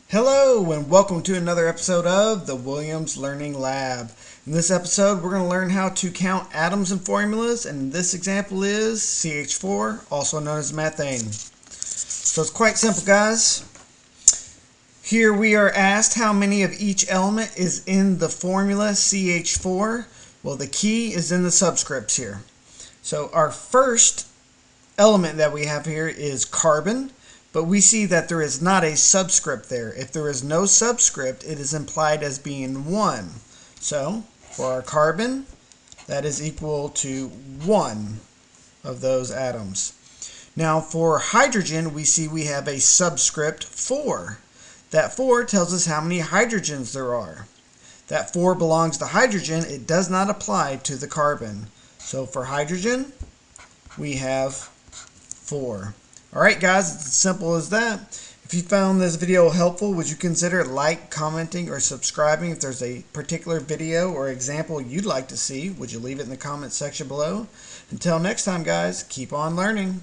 Hello and welcome to another episode of the Williams Learning Lab. In this episode we're going to learn how to count atoms and formulas, and this example is CH₄, also known as methane. So it's quite simple, guys. Here we are asked how many of each element is in the formula CH₄. Well, the key is in the subscripts here. So our first element that we have here is carbon. But we see that there is not a subscript there. If there is no subscript, it is implied as being 1. So, for our carbon, that is equal to 1 of those atoms. Now, for hydrogen, we see we have a subscript 4. That 4 tells us how many hydrogens there are. That 4 belongs to hydrogen. It does not apply to the carbon. So, for hydrogen, we have 4. Alright guys, it's as simple as that. If you found this video helpful, would you consider commenting, or subscribing? If there's a particular video or example you'd like to see, would you leave it in the comment section below? Until next time guys, keep on learning.